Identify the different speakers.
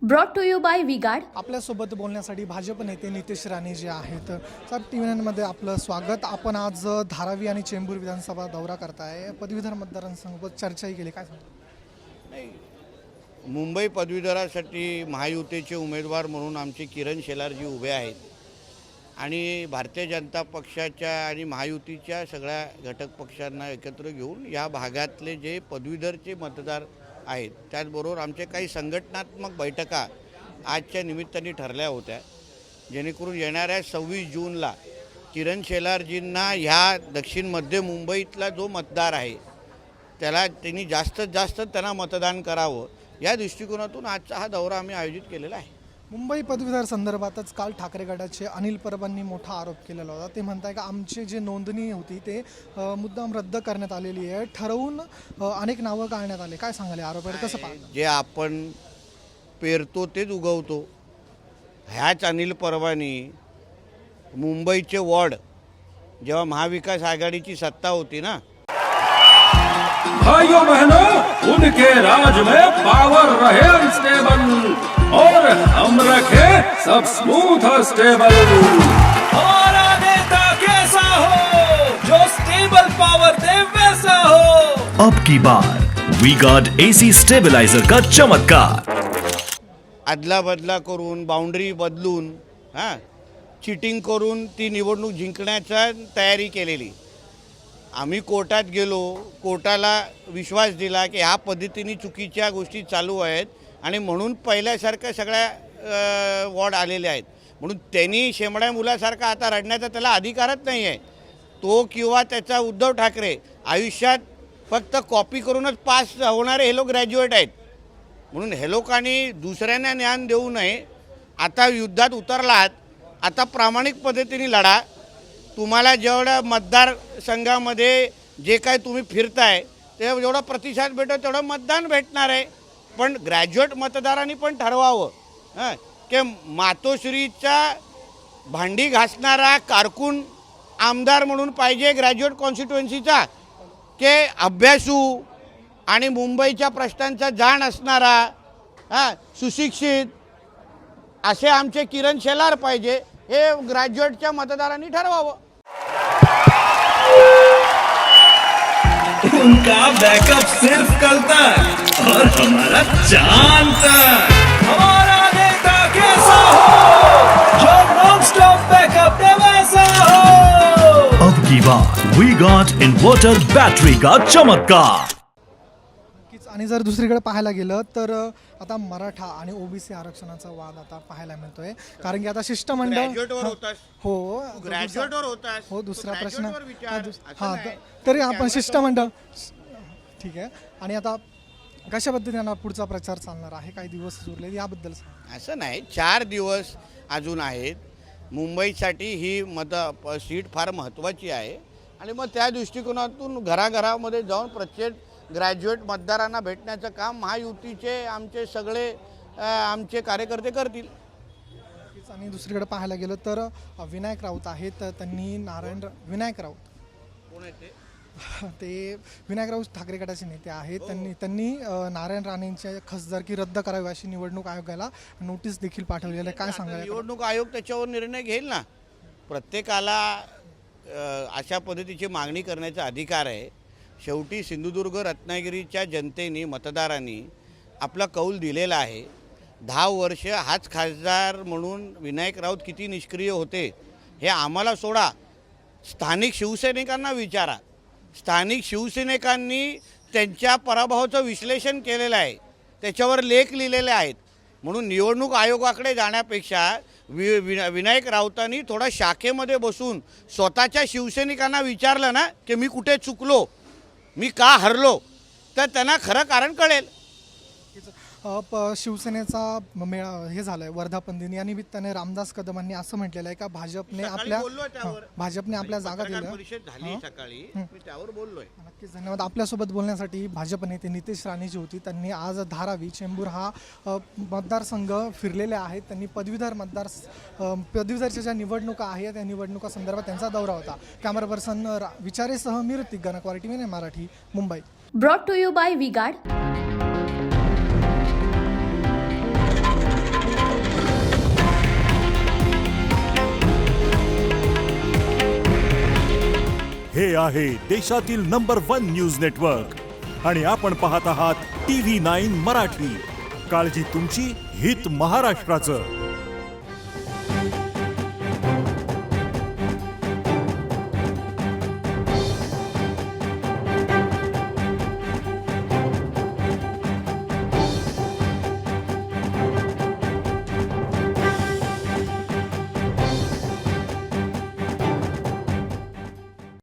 Speaker 1: Brought to you by V Guard.
Speaker 2: आपल्यासोबत बोलण्यासाठी भाजप नेते नितेश राणे जे आहेत सर टीव्हीमध्ये आपलं स्वागत। आपण आज धारावी आणि चेंबूर विधानसभा दौरा करताय, पदवीधर मतदारांसोबत चर्चाही केली, काय सांगता?
Speaker 3: मुंबई पदवीधरासाठी महायुतीचे उमेदवार म्हणून आमचे किरण शेलारजी उभे आहेत आणि भारतीय जनता पक्षाच्या आणि महायुतीच्या सगळ्या घटक पक्षांना एकत्र घेऊन या भागातले जे पदवीधरचे मतदार आहेत त्याचबरोबर आमचे काही संघटनात्मक बैठका आजच्या निमित्ताने ठरल्या होत्या, जेणेकरून येणाऱ्या 26 जूनला किरण शेलारजींना ह्या दक्षिण मध्य मुंबईतला जो मतदार आहे त्याला त्यांनी जास्तीत जास्त त्यांना मतदान करावं या दृष्टिकोनातून आजचा हा दौरा आम्ही आयोजित केलेला आहे।
Speaker 2: मुंबई पदवीधर संदर्भातच काल ठाकरे गटाचे अनिल परबांनी मोठा आरोप केलेला होता। ते म्हणताय की आमची जे नोंदणी होती ते मुद्दाम रद्द करण्यात आलेली आहे, ठरवून अनेक नावं काढण्यात आले, काय सांगाले आरोपावर कसं पाहता?
Speaker 3: जे आपण पेरतो तेच उगवतो, ह्याच अनिल परबांनी मुंबईचे वॉर्ड जेव्हा महाविकास आघाडीची सत्ता होती ना,
Speaker 4: भाइयों बहनों, उनके राज में पावर रहे अनस्टेबल और हम रखे सब स्मूथ और स्टेबल। हमारा नेता कैसा हो जो स्टेबल पावर दे वैसा हो।
Speaker 5: अब की बार वी गार्ड एसी स्टेबलाइजर का चमत्कार।
Speaker 3: अदला बदला करून बाउंड्री बदलून चिटिंग करून ती निवडणूक जिंकण्याचा तयारी केलेली। आम्ही कोर्टात गेलो, कोर्टाला विश्वास दिला की ह्या पद्धतीने चुकीच्या गोष्टी चालू आहेत आणि म्हणून पहिल्यासारखं सगळ्या वॉर्ड आलेले आहेत, म्हणून त्यांनी शेमड्या मुलासारखा आता रडण्याचा त्याला अधिकारच नाही आहे। तो किंवा त्याचा उद्धव ठाकरे आयुष्यात फक्त कॉपी करूनच पास होणारे हे लोक ग्रॅज्युएट आहेत, म्हणून हे लोकांनी दुसऱ्यांना ज्ञान देऊ नये। आता युद्धात उतरलात, आता प्रामाणिक पद्धतीने लढा। तुम्हाला जेवढ्या मतदारसंघामध्ये जे काय तुम्ही फिरताय ते जेवढा प्रतिसाद भेटतो तेवढं मतदान भेटणार आहे, पण ग्रॅज्युएट मतदारांनी पण ठरवावं की मातोश्रीचा भांडी घासणारा कारकून आमदार म्हणून पाहिजे ग्रॅज्युएट कॉन्स्टिट्युएन्सीचा, की अभ्यासू आणि मुंबईच्या प्रश्नांचा जाण असणारा सुशिक्षित असे आमचे किरण शेलार पाहिजे, हे ग्रॅज्युएटच्या मतदारांनी ठरवावं।
Speaker 4: उनका बैकअप सिर्फ कल तक और हमारा चांद तक। हमारा नेता कैसा हो जो नॉन स्टॉप बैकअप दे वैसा हो।
Speaker 5: अब की बार वी गार्ड इन्वर्टर बैटरी का चमत्कार।
Speaker 2: आणि जर दुसरीकडे पाहायला गेलं तर आता मराठा आणि ओबीसी आरक्षणाचा वाद आता पाहायला मिळतोय, कारण की आता शिष्टमंडळ हो दुसरा प्रश्न तरी आपण शिष्टमंडळ ठीक आहे। आणि आता कशा पद्धतीने पुढचा प्रचार चालणार आहे, काही दिवस उरले याबद्दल
Speaker 3: असं नाही, 4 दिवस अजून आहेत। मुंबईसाठी ही सीट फार महत्त्वाची आहे आणि मग त्या दृष्टिकोनातून घराघरामध्ये जाऊन प्रत्येक ग्रॅज्युएट मतदारांना भेटण्याचं काम महायुतीचे आमचे सगळे आमचे कार्यकर्ते करतील।
Speaker 2: आणि दुसरीकडे पाहायला गेलं तर विनायक राऊत आहेत, त्यांनी विनायक राऊत
Speaker 3: कोण आहे
Speaker 2: ते विनायक राऊत ठाकरे गटाचे नेते आहेत, त्यांनी नारायण राणेंच्या खासदारकी रद्द करावी अशी निवडणूक आयोगाला नोटीस देखील पाठवलेली आहे, काय सांगायला?
Speaker 3: निवडणूक आयोग त्याच्यावर निर्णय घेईल ना, प्रत्येकाला अशा पद्धतीची मागणी करण्याचा अधिकार आहे। शेवटी सिंधुदुर्ग रत्नागिरीच्या जनतेने मतदारांनी आपला कौल दिलेला आहे। 10 वर्ष हाच खासदार म्हणून विनायक राऊत किती निष्क्रिय होते हे आम्हाला सोडा, स्थानिक शिवसैनिकांना विचारा। स्थानिक शिवसैनिकांनी त्यांच्या पराभवाचं विश्लेषण केलेलं आहे, त्याच्यावर लेख लिहिलेले आहेत, म्हणून निवडणूक आयोगाकडे जाण्यापेक्षा विनायक राऊतांनी थोडा शाखेमध्ये बसून स्वतःच्या शिवसैनिकांना विचारलं ना की मी कुठे चुकलो, मी का हरलो, तर त्यांना खरं कारण कळेल।
Speaker 2: शिवसेनेचा हे झालंय वर्धापन दिन या निमित्ताने रामदास कदमांनी असं म्हटलेलं आहे का भाजपने आपल्या जागा दिल्या,
Speaker 3: परिषद झाली सकाळी, मी त्यावर बोललोय।
Speaker 2: नक्कीच धन्यवाद। आपल्यासोबत बोलण्यासाठी भाजप नेते नितेश राणे जी होती, त्यांनी आज धारावी चेंबूर हा मतदारसंघ फिरलेले आहेत। त्यांनी पदवीधरच्या ज्या निवडणुका आहेत त्या निवडणुका संदर्भात त्यांचा दौरा होता। कॅमेरा पर्सन विचारेसह मी Rutik Ganakwar, TV Marathi, Mumbai.
Speaker 1: Brought to you by V Guard. आहे देशातील नंबर 1 न्यूज नेटवर्क आणि आपण पाहत आहात TV9 मराठी. काळजी तुमची, हित महाराष्ट्राचं.